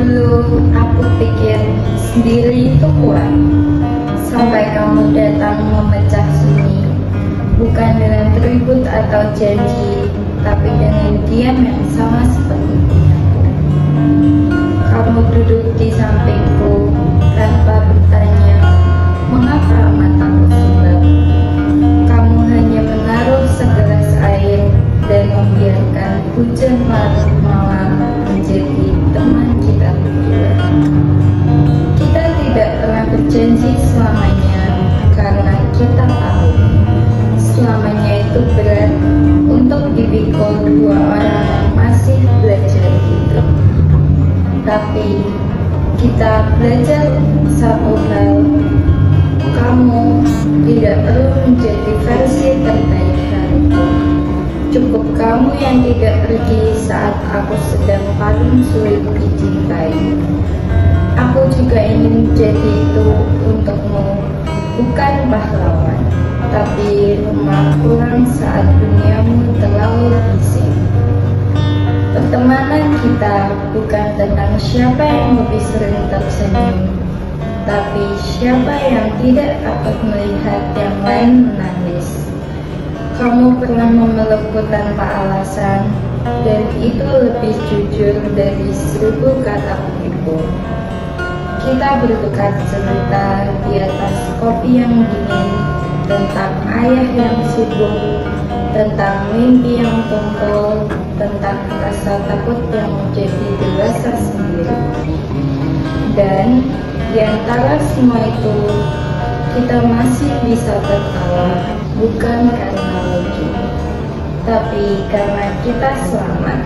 Dulu aku pikir sendiri itu kuat, sampai kamu datang memecah sunyi, bukan dengan ribut atau janji, tapi dengan diam yang sama seperti punyaku. Kamu duduk di sampingku tanpa bertanya mengapa mataku sembab. Kamu hanya menaruh segelas air dan membiarkan hujan larut malam menjadi teman kita berdua. Kita tidak pernah berjanji selamanya karena kita tahu selamanya itu berat untuk dipikul dua orang yang masih belajar hidup. Tapi kita belajar satu hal, kamu tidak perlu menjadi versi terbaik hariku. Cukup kamu yang tidak pergi saat aku sedang paling sulit dicintai. Aku juga ingin menjadi itu untukmu, bukan pahlawan, tapi rumah pulang saat duniamu terlalu bising. Pertemanan kita bukan tentang siapa yang lebih sering tersenyum, tapi siapa yang tidak takut melihat yang lain menangis. Kamu pernah memelukku tanpa alasan, dan itu lebih jujur dari 1000 kata penipu. Kita bertukar cerita di atas kopi yang dingin, tentang ayah yang sibuk, tentang mimpi yang tumpul, tentang rasa takut yang menjadi dewasa sendiri. Dan di antara semua itu, kita masih bisa tertawa, bukan karena lucu, tapi karena kita selamat.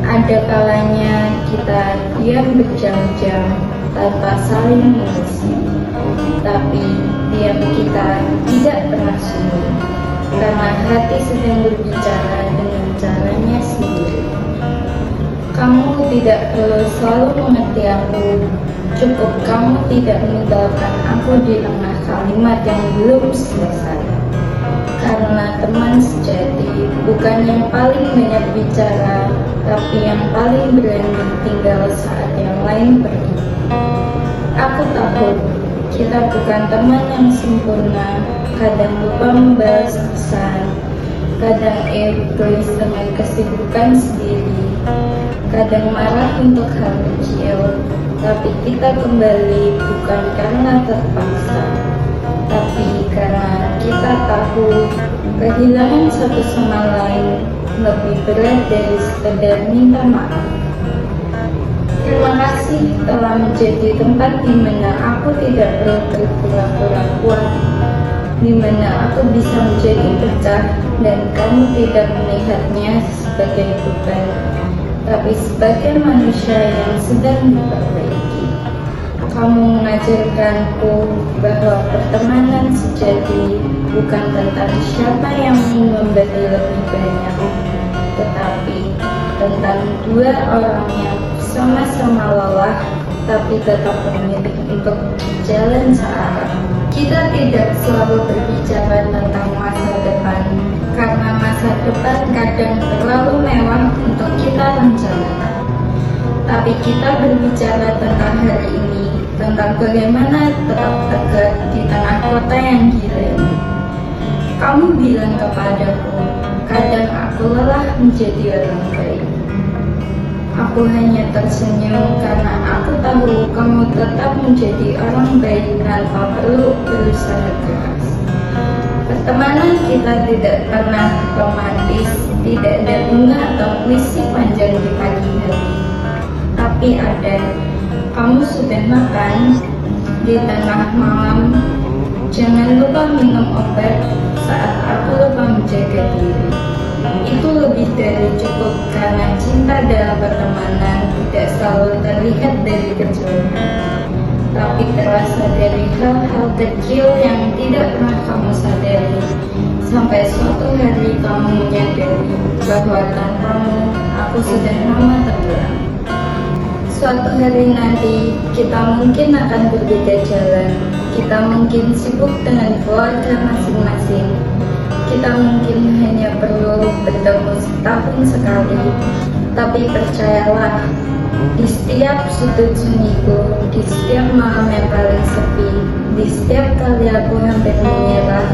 Ada kalanya kita diam berjam-jam tanpa saling mengisi, tapi diam kita tidak pernah sunyi, karena hati sedang berbicara dengan caranya sendiri. Kamu tidak perlu selalu mengerti aku, cukup kamu tidak meninggalkan aku di tengah kalimat yang belum selesai. Karena teman sejati bukan yang paling banyak bicara, tapi yang paling berani tinggal saat yang lain pergi. Aku takut kita bukan teman yang sempurna, kadang lupa membalas pesan, kadang egois dengan kesibukan sendiri, kadang marah untuk hal kecil, tapi kita kembali bukan karena terpaksa, tapi karena kita tahu kehilangan satu sama lain lebih berat dari sekedar minta maaf. Terima kasih telah menjadi tempat di mana aku tidak perlu berpura-pura kuat, di mana aku bisa menjadi pecah dan kamu tidak melihatnya sebagai beban, tapi sebagai manusia yang sedang diperbaiki. Kamu mengajarkanku bahwa pertemanan sejati bukan tentang siapa yang memberi lebih banyak, tetapi tentang dua orang yang sama-sama lelah tapi tetap memilih untuk jalan searah. Kita tidak selalu berbicara tentang masa depan, karena masa depan kadang terlalu mewah untuk kita rencanakan. Tapi kita berbicara tentang hari ini, tentang bagaimana tetap tegak di tengah kota yang gila ini. Kamu bilang kepadaku, kadang aku lelah menjadi orang baik. Aku hanya tersenyum karena aku tahu kamu tetap menjadi orang baik tanpa perlu berusaha keras. Pertemanan kita tidak pernah romantis, tidak ada bunga atau puisi panjang di pagi hari. Tapi ada, kamu sudah makan di tengah malam, jangan lupa minum obat saat aku lupa menjaga diri. Itu lebih dari cukup, karena cinta dalam pertemanan tidak selalu terlihat dari kejauhan, tapi terasa dari hal-hal kecil yang tidak pernah kamu sadari, sampai suatu hari kamu menyadari bahwa tanpamu aku sudah lama tenggelam. Suatu hari nanti kita mungkin akan berbeda jalan, kita mungkin sibuk dengan keluarga masing-masing, kita mungkin hanya perlu bertemu setahun sekali, tapi percayalah, Di setiap sudut sunyiku, di setiap malam yang paling sepi, di setiap kali aku hampir menyerah,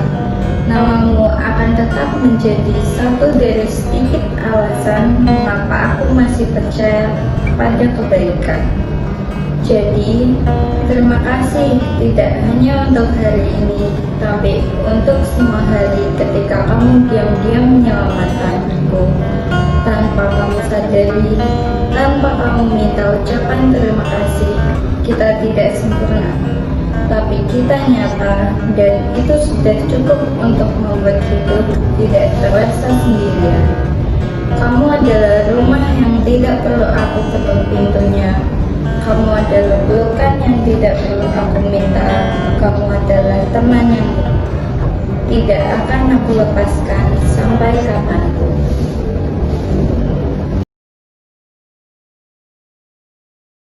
namamu akan tetap menjadi satu dari sedikit alasan mengapa aku masih percaya pada kebaikan. Jadi, terima kasih tidak hanya untuk hari ini, tapi untuk semua hari ketika kamu diam-diam menyelamatkanku. Tanpa kamu sadari, tanpa kamu minta ucapan terima kasih, kita tidak sempurna. Tapi kita nyata, dan itu sudah cukup untuk membuat hidup tidak terasa sendirian. Kamu adalah rumah yang tidak perlu aku ketuk pintunya. Kamu adalah pelukan yang tidak perlu aku minta. Kamu adalah teman yang tidak akan aku lepaskan sampai kapanpun.